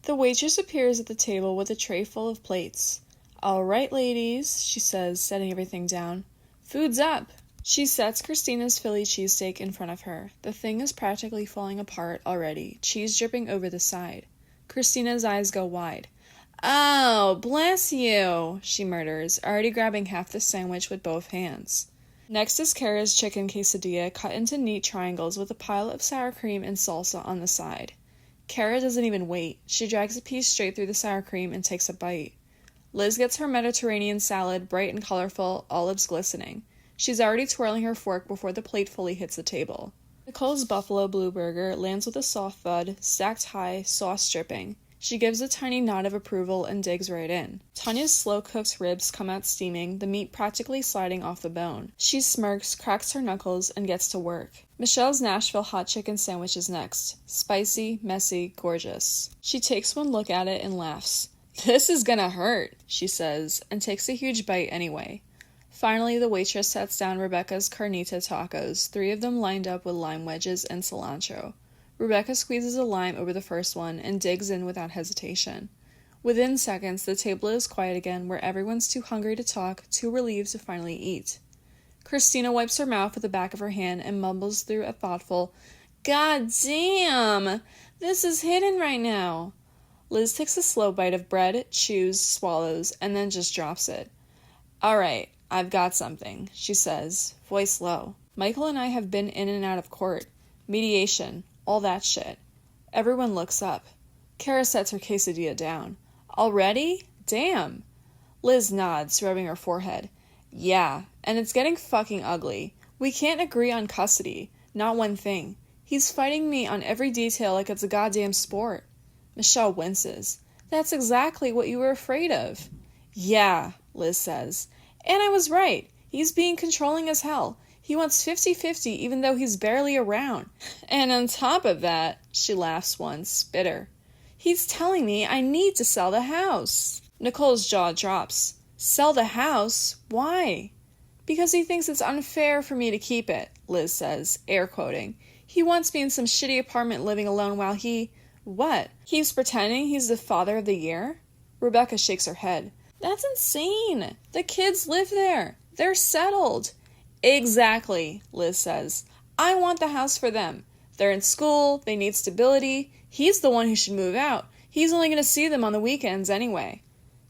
The waitress appears at the table with a tray full of plates. "All right, ladies," she says, setting everything down. "Food's up." She sets Christina's Philly cheesesteak in front of her. The thing is practically falling apart already, cheese dripping over the side. Christina's eyes go wide. "Oh, bless you," she mutters, already grabbing half the sandwich with both hands. Next is Cara's chicken quesadilla, cut into neat triangles with a pile of sour cream and salsa on the side. Cara doesn't even wait. She drags a piece straight through the sour cream and takes a bite. Liz gets her Mediterranean salad, bright and colorful, olives glistening. She's already twirling her fork before the plate fully hits the table. Nicole's Buffalo Blue Burger lands with a soft thud, stacked high, sauce dripping. She gives a tiny nod of approval and digs right in. Tanya's slow-cooked ribs come out steaming, the meat practically sliding off the bone. She smirks, cracks her knuckles, and gets to work. Michelle's Nashville hot chicken sandwich is next. Spicy, messy, gorgeous. She takes one look at it and laughs. "This is gonna hurt," she says, and takes a huge bite anyway. Finally, the waitress sets down Rebecca's carnita tacos, 3 of them lined up with lime wedges and cilantro. Rebecca squeezes a lime over the first one and digs in without hesitation. Within seconds, the table is quiet again, where everyone's too hungry to talk, too relieved to finally eat. Christina wipes her mouth with the back of her hand and mumbles through a thoughtful, "God damn! This is hidden right now." Liz takes a slow bite of bread, chews, swallows, and then just drops it. "All right, I've got something," she says, voice low. "Michael and I have been in and out of court. Mediation. All that shit." Everyone looks up. Cara sets her quesadilla down. "Already? Damn." Liz nods, rubbing her forehead. "Yeah, and it's getting fucking ugly. We can't agree on custody. Not one thing. He's fighting me on every detail like it's a goddamn sport." Michelle winces. "That's exactly what you were afraid of." "Yeah," Liz says. "And I was right. He's being controlling as hell. He wants 50-50 even though he's barely around. And on top of that," she laughs once, bitter, "he's telling me I need to sell the house." Nicole's jaw drops. "Sell the house? Why?" "Because he thinks it's unfair for me to keep it," Liz says, air quoting. "He wants me in some shitty apartment living alone while he... What? He's pretending he's the father of the year?" Rebecca shakes her head. "That's insane. The kids live there. They're settled." "Exactly," Liz says. "I want the house for them. They're in school, they need stability. He's the one who should move out. He's only going to see them on the weekends anyway."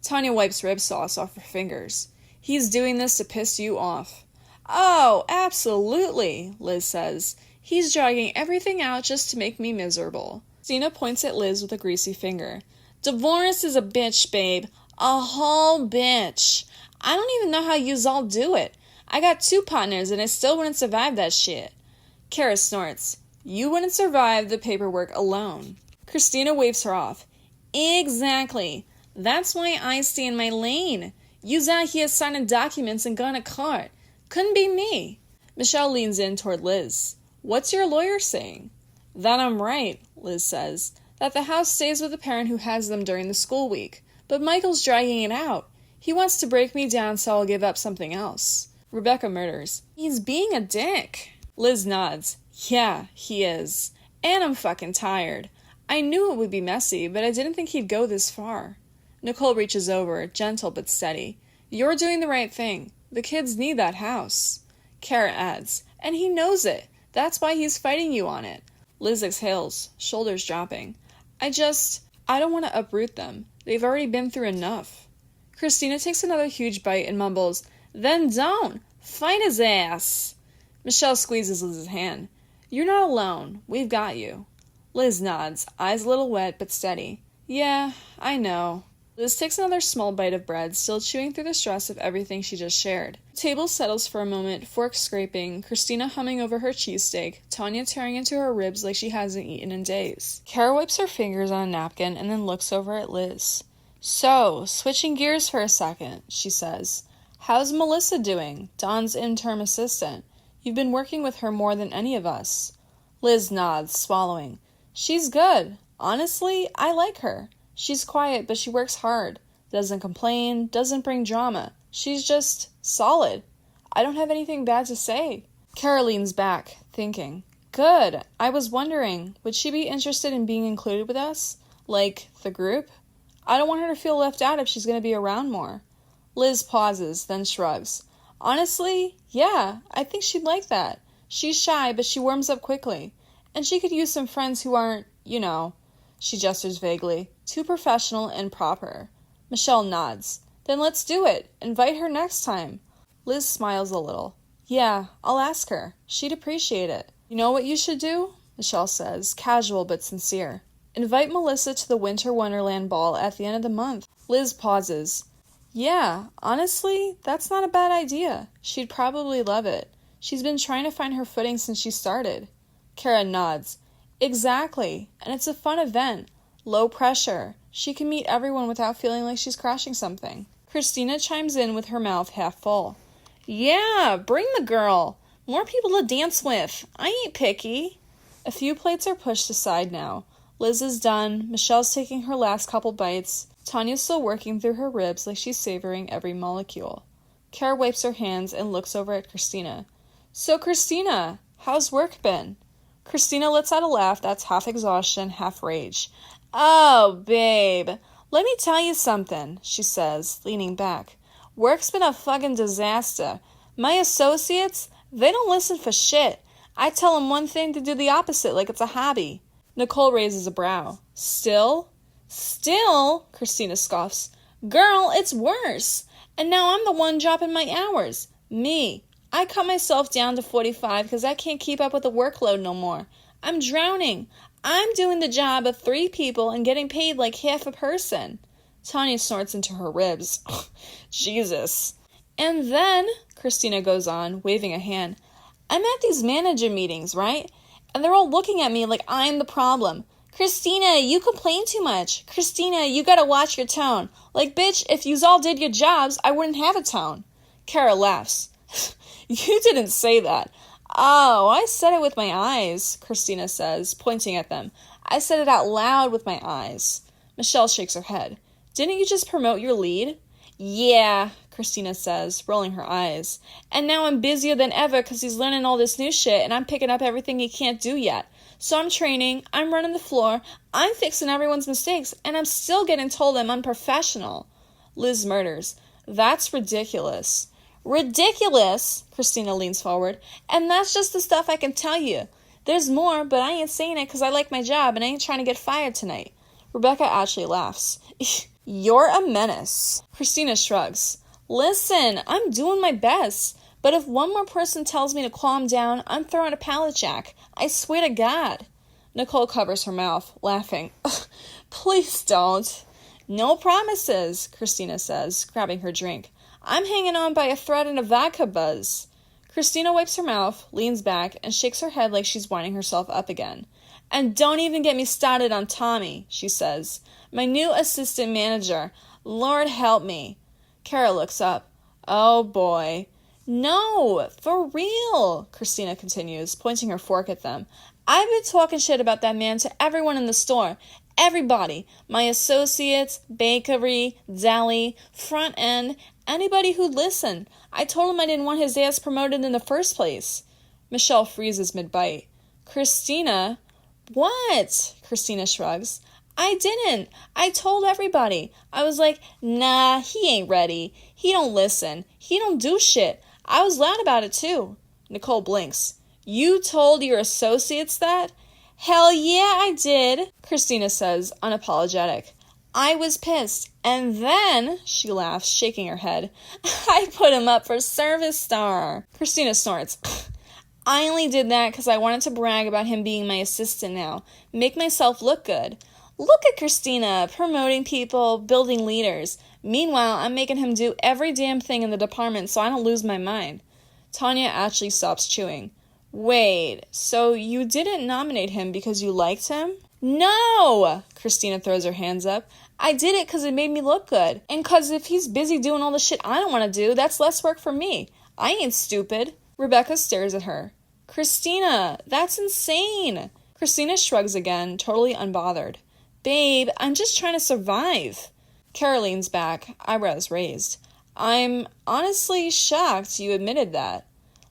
Tanya wipes rib sauce off her fingers. "He's doing this to piss you off." "Oh, absolutely," Liz says. "He's dragging everything out just to make me miserable." Christina points at Liz with a greasy finger. "Divorce is a bitch, babe. A whole bitch. I don't even know how yous all do it. I got 2 partners and I still wouldn't survive that shit." Cara snorts. "You wouldn't survive the paperwork alone." Christina waves her off. "Exactly. That's why I stay in my lane. Yous out here signing documents and going to court. Couldn't be me." Michelle leans in toward Liz. "What's your lawyer saying?" "That I'm right," Liz says. "That the house stays with the parent who has them during the school week. But Michael's dragging it out. He wants to break me down so I'll give up something else." Rebecca mutters. "He's being a dick." Liz nods. "Yeah, he is. And I'm fucking tired. I knew it would be messy, but I didn't think he'd go this far." Nicole reaches over, gentle but steady. "You're doing the right thing. The kids need that house." Cara adds, "And he knows it. That's why he's fighting you on it." Liz exhales, shoulders dropping. I don't want to uproot them. They've already been through enough." Christina takes another huge bite and mumbles, "Then don't. Fight his ass." Michelle squeezes Liz's hand. "You're not alone. We've got you." Liz nods, eyes a little wet but steady. "Yeah, I know." Liz takes another small bite of bread, still chewing through the stress of everything she just shared. The table settles for a moment, forks scraping, Christina humming over her cheesesteak, Tanya tearing into her ribs like she hasn't eaten in days. Cara wipes her fingers on a napkin and then looks over at Liz. "So, switching gears for a second," she says. "How's Melissa doing, Don's interim assistant? You've been working with her more than any of us." Liz nods, swallowing. "She's good. Honestly, I like her. She's quiet, but she works hard. Doesn't complain, doesn't bring drama. She's just solid. I don't have anything bad to say." Cara leans back, thinking. "Good. I was wondering, would she be interested in being included with us? Like, the group? I don't want her to feel left out if she's going to be around more. Liz pauses, then shrugs. Honestly, yeah, I think she'd like that. She's shy, but she warms up quickly. And she could use some friends who aren't, she gestures vaguely, too professional and proper. Michelle nods. Then let's do it. Invite her next time. Liz smiles a little. Yeah, I'll ask her. She'd appreciate it. You know what you should do? Michelle says, casual but sincere. Invite Melissa to the Winter Wonderland Ball at the end of the month. Liz pauses. Yeah, honestly, that's not a bad idea. She'd probably love it. She's been trying to find her footing since she started. Cara nods. Exactly, and it's a fun event. Low pressure. She can meet everyone without feeling like she's crashing something. Christina chimes in with her mouth half full. Yeah, bring the girl. More people to dance with. I ain't picky. A few plates are pushed aside now. Liz is done. Michelle's taking her last couple bites. Tanya's still working through her ribs like she's savoring every molecule. Cara wipes her hands and looks over at Christina. So, Christina, how's work been? Christina lets out a laugh that's half exhaustion, half rage. Oh, babe, let me tell you something, she says, leaning back. Work's been a fucking disaster. My associates, they don't listen for shit. I tell them one thing to do the opposite like it's a hobby. Nicole raises a brow. Still? Still? Christina scoffs. Girl, it's worse. And now I'm the one dropping my hours. Me. I cut myself down to 45 because I can't keep up with the workload no more. I'm drowning. I'm doing the job of 3 people and getting paid like half a person. Tanya snorts into her ribs. Jesus. And then, Christina goes on, waving a hand, I'm at these manager meetings, right? And they're all looking at me like I'm the problem. Christina, you complain too much. Christina, you gotta watch your tone. Like, bitch, if yous all did your jobs, I wouldn't have a tone. Cara laughs. You didn't say that. Oh, I said it with my eyes, Christina says, pointing at them. I said it out loud with my eyes. Michelle shakes her head. Didn't you just promote your lead? Yeah, Christina says, rolling her eyes. And now I'm busier than ever because he's learning all this new shit and I'm picking up everything he can't do yet. So I'm training, I'm running the floor, I'm fixing everyone's mistakes, and I'm still getting told I'm unprofessional. Liz murders. That's ridiculous. Ridiculous, Christina leans forward. And that's just the stuff I can tell you. There's more, but I ain't saying it because I like my job and I ain't trying to get fired tonight. Rebecca actually laughs. You're a menace. Christina shrugs. Listen, I'm doing my best. But if one more person tells me to calm down, I'm throwing a pallet jack. I swear to God. Nicole covers her mouth, laughing. Please don't. No promises, Christina says, grabbing her drink. I'm hanging on by a thread and a vodka buzz. Christina wipes her mouth, leans back, and shakes her head like she's winding herself up again. And don't even get me started on Tommy, she says. My new assistant manager. Lord help me. Cara looks up. Oh, boy. No, for real, Christina continues, pointing her fork at them. I've been talking shit about that man to everyone in the store. Everybody. My associates, bakery, deli, front end, anybody who'd listen. I told him I didn't want his ass promoted in the first place. Michelle freezes mid-bite. Christina? What? Christina shrugs. I didn't. I told everybody. I was like, nah, he ain't ready. He don't listen. He don't do shit. I was loud about it too. Nicole blinks. You told your associates that? Hell yeah, I did, Christina says, unapologetic. I was pissed. And then, she laughs, shaking her head, I put him up for service star. Christina snorts. I only did that because I wanted to brag about him being my assistant now. Make myself look good. Look at Christina, promoting people, building leaders. Meanwhile, I'm making him do every damn thing in the department so I don't lose my mind. Tanya actually stops chewing. Wait, so you didn't nominate him because you liked him? No! Christina throws her hands up. I did it because it made me look good. And because if he's busy doing all the shit I don't want to do, that's less work for me. I ain't stupid. Rebecca stares at her. Christina, that's insane. Christina shrugs again, totally unbothered. Babe, I'm just trying to survive. Cara leans back, eyebrows raised. I'm honestly shocked you admitted that.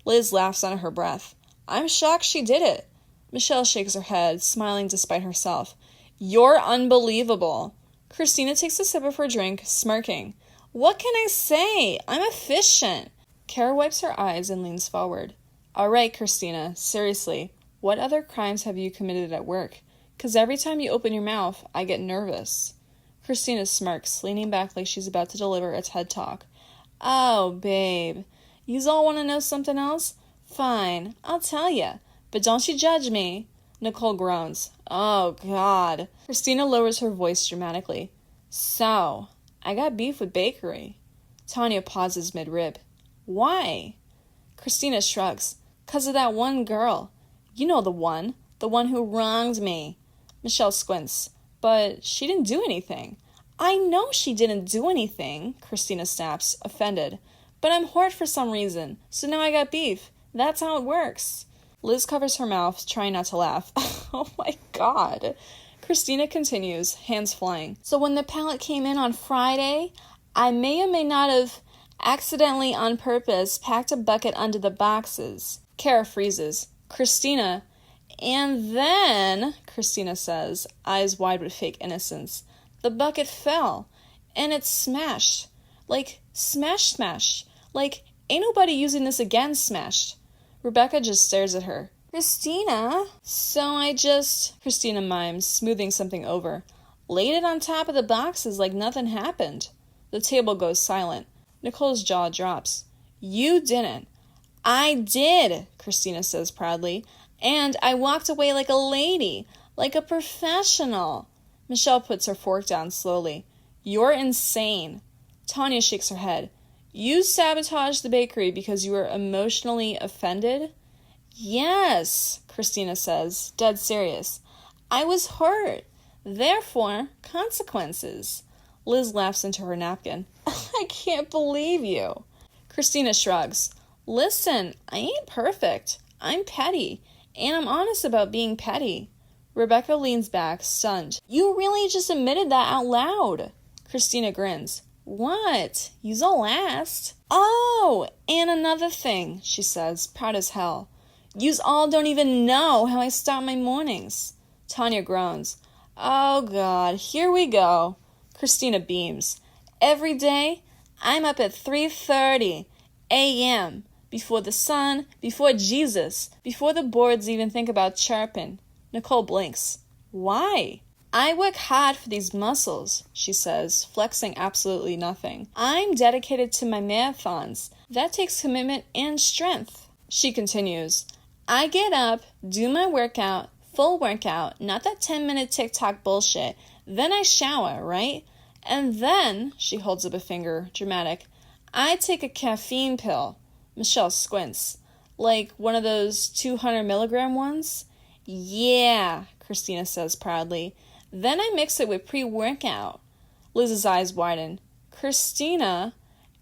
Liz laughs under her breath. I'm shocked she did it. Michelle shakes her head, smiling despite herself. You're unbelievable. Christina takes a sip of her drink, smirking. What can I say? I'm efficient. Cara wipes her eyes and leans forward. All right, Christina, seriously, what other crimes have you committed at work? 'Cause every time you open your mouth, I get nervous. Christina smirks, leaning back like she's about to deliver a TED Talk. Oh, babe, yous all want to know something else? Fine, I'll tell ya, but don't you judge me. Nicole groans. Oh, God. Christina lowers her voice dramatically. So, I got beef with bakery. Tanya pauses mid-rib. Why? Christina shrugs. 'Cause of that one girl. You know the one who wronged me. Michelle squints. But she didn't do anything. I know she didn't do anything, Christina snaps, offended. But I'm hurt for some reason, so now I got beef. That's how it works. Liz covers her mouth, trying not to laugh. Oh my God. Christina continues, hands flying. So when the pallet came in on Friday, I may or may not have accidentally on purpose packed a bucket under the boxes. Cara freezes. Christina. And then, Christina says, eyes wide with fake innocence, the bucket fell, and it smashed. Like, smash. Like, ain't nobody using this again smashed. Rebecca just stares at her. Christina? Christina mimes, smoothing something over. Laid it on top of the boxes like nothing happened. The table goes silent. Nicole's jaw drops. You didn't. I did, Christina says proudly. And I walked away like a lady, like a professional. Michelle puts her fork down slowly. You're insane. Tanya shakes her head. You sabotaged the bakery because you were emotionally offended? Yes, Christina says, dead serious. I was hurt. Therefore, consequences. Liz laughs into her napkin. I can't believe you. Christina shrugs. Listen, I ain't perfect. I'm petty. And I'm honest about being petty. Rebecca leans back, stunned. You really just admitted that out loud. Christina grins. What? You's all asked. Oh, and another thing, she says, proud as hell. Yous all don't even know how I start my mornings. Tanya groans. Oh, God, here we go. Christina beams. Every day, I'm up at 3:30 a.m., before the sun, before Jesus, before the boards even think about chirping. Nicole blinks. Why? I work hard for these muscles, she says, flexing absolutely nothing. I'm dedicated to my marathons. That takes commitment and strength. She continues. I get up, do my workout, full workout, not that 10-minute TikTok bullshit. Then I shower, right? And then, she holds up a finger, dramatic, I take a caffeine pill. Michelle squints. Like one of those 200 milligram ones? Yeah, Christina says proudly. Then I mix it with pre-workout. Liz's eyes widen. Christina?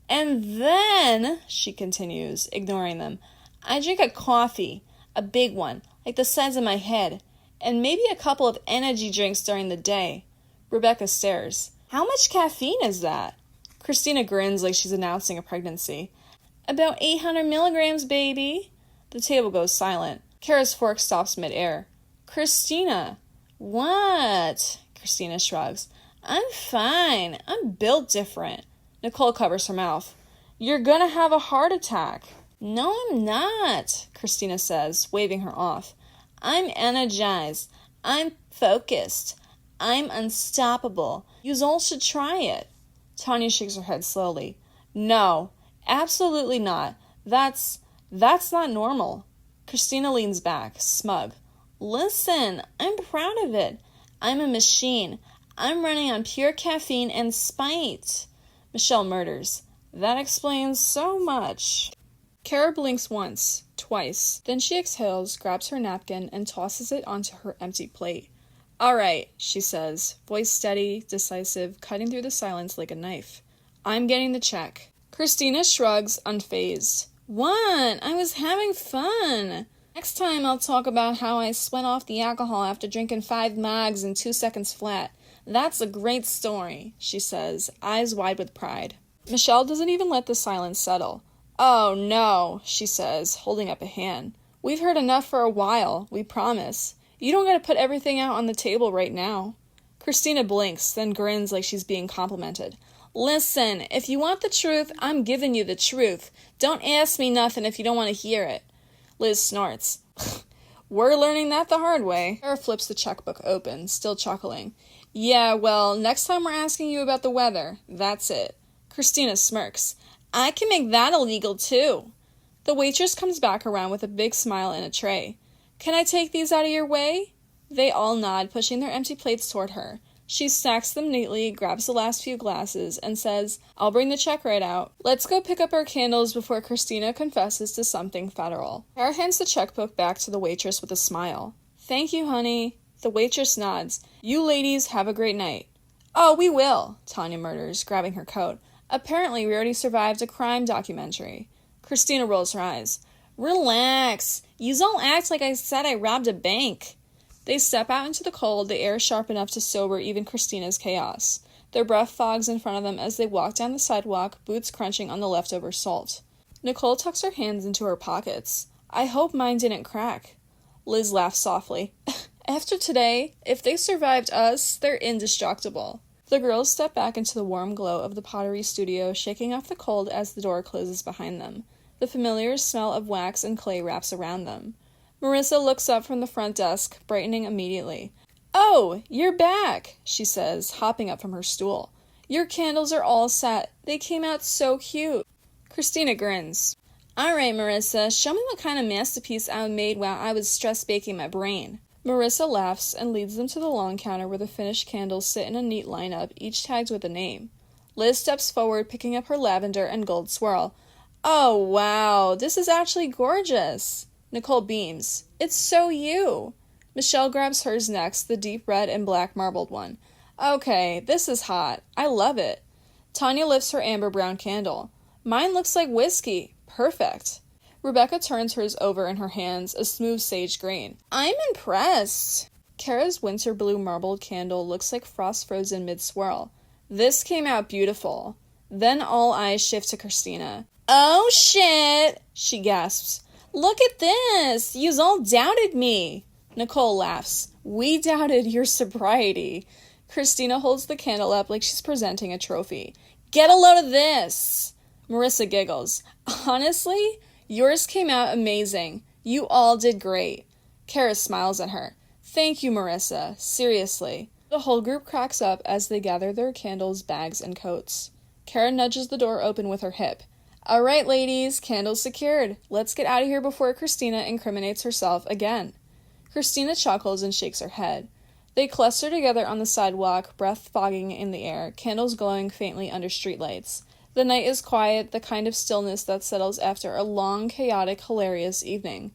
And then, she continues, ignoring them, I drink a coffee, a big one, like the size of my head, and maybe a couple of energy drinks during the day. Rebecca stares. How much caffeine is that? Christina grins like she's announcing a pregnancy. About 800 milligrams, baby. The table goes silent. Cara's fork stops midair. Christina. What? Christina shrugs. I'm fine. I'm built different. Nicole covers her mouth. You're gonna have a heart attack. No, I'm not, Christina says, waving her off. I'm energized. I'm focused. I'm unstoppable. Yous all should try it. Tanya shakes her head slowly. No. Absolutely not. That's not normal. Christina leans back, smug. Listen, I'm proud of it. I'm a machine. I'm running on pure caffeine and spite. Michelle murders. That explains so much. Cara blinks once, twice. Then she exhales, grabs her napkin, and tosses it onto her empty plate. All right, she says, voice steady, decisive, cutting through the silence like a knife. I'm getting the check. Christina shrugs, unfazed. What? I was having fun. Next time I'll talk about how I sweat off the alcohol after drinking 5 mags in 2 seconds flat. That's a great story, she says, eyes wide with pride. Michelle doesn't even let the silence settle. Oh, no, she says, holding up a hand. We've heard enough for a while, we promise. You don't gotta put everything out on the table right now. Christina blinks, then grins like she's being complimented. Listen, if you want the truth, I'm giving you the truth. Don't ask me nothing if you don't want to hear it. Liz snorts. We're learning that the hard way. Cara flips the checkbook open, still chuckling. Yeah, well, next time we're asking you about the weather. That's it. Christina smirks. I can make that illegal, too. The waitress comes back around with a big smile and a tray. Can I take these out of your way? They all nod, pushing their empty plates toward her. She stacks them neatly, grabs the last few glasses, and says, I'll bring the check right out. Let's go pick up our candles before Christina confesses to something federal. Cara hands the checkbook back to the waitress with a smile. Thank you, honey. The waitress nods. You ladies have a great night. Oh, we will, Tanya mutters, grabbing her coat. Apparently, we already survived a crime documentary. Christina rolls her eyes. Relax. Yous all act like I said I robbed a bank. They step out into the cold, the air sharp enough to sober even Christina's chaos. Their breath fogs in front of them as they walk down the sidewalk, boots crunching on the leftover salt. Nicole tucks her hands into her pockets. I hope mine didn't crack. Liz laughs softly. After today, if they survived us, they're indestructible. The girls step back into the warm glow of the pottery studio, shaking off the cold as the door closes behind them. The familiar smell of wax and clay wraps around them. Marissa looks up from the front desk, brightening immediately. Oh, you're back, she says, hopping up from her stool. Your candles are all set. They came out so cute. Christina grins. All right, Marissa, show me what kind of masterpiece I made while I was stress baking my brain. Marissa laughs and leads them to the long counter where the finished candles sit in a neat lineup, each tagged with a name. Liz steps forward, picking up her lavender and gold swirl. Oh, wow, this is actually gorgeous. Nicole beams. It's so you. Michelle grabs hers next, the deep red and black marbled one. Okay, this is hot. I love it. Tanya lifts her amber brown candle. Mine looks like whiskey. Perfect. Rebecca turns hers over in her hands, a smooth sage green. I'm impressed. Cara's winter blue marbled candle looks like frost frozen mid-swirl. This came out beautiful. Then all eyes shift to Christina. Oh shit, she gasps. Look at this! Yous all doubted me! Nicole laughs. We doubted your sobriety. Christina holds the candle up like she's presenting a trophy. Get a load of this! Marissa giggles. Honestly, yours came out amazing. You all did great. Cara smiles at her. Thank you, Marissa. Seriously. The whole group cracks up as they gather their candles, bags, and coats. Cara nudges the door open with her hip. All right, ladies, candles secured. Let's get out of here before Christina incriminates herself again. Christina chuckles and shakes her head. They cluster together on the sidewalk, breath fogging in the air, candles glowing faintly under streetlights. The night is quiet, the kind of stillness that settles after a long, chaotic, hilarious evening.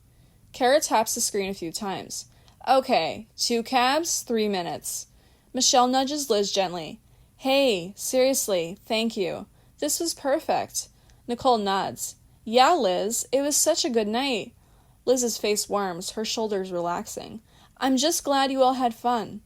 Cara taps the screen a few times. Okay, 2 cabs, 3 minutes. Michelle nudges Liz gently. Hey, seriously, thank you. This was perfect. Nicole nods. Yeah, Liz, it was such a good night. Liz's face warms, her shoulders relaxing. I'm just glad you all had fun.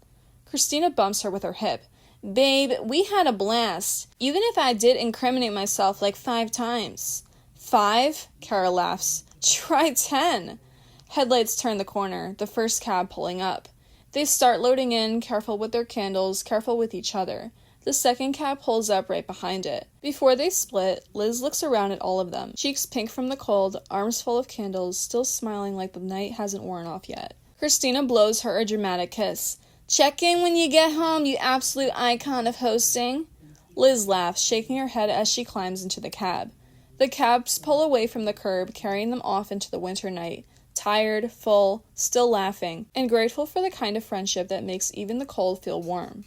Christina bumps her with her hip. Babe, we had a blast, even if I did incriminate myself like 5 times. 5? Cara laughs. Try 10. Headlights turn the corner, the first cab pulling up. They start loading in, careful with their candles, careful with each other. The second cab pulls up right behind it. Before they split, Liz looks around at all of them, cheeks pink from the cold, arms full of candles, still smiling like the night hasn't worn off yet. Christina blows her a dramatic kiss. Check in when you get home, you absolute icon of hosting. Liz laughs, shaking her head as she climbs into the cab. The cabs pull away from the curb, carrying them off into the winter night, tired, full, still laughing, and grateful for the kind of friendship that makes even the cold feel warm.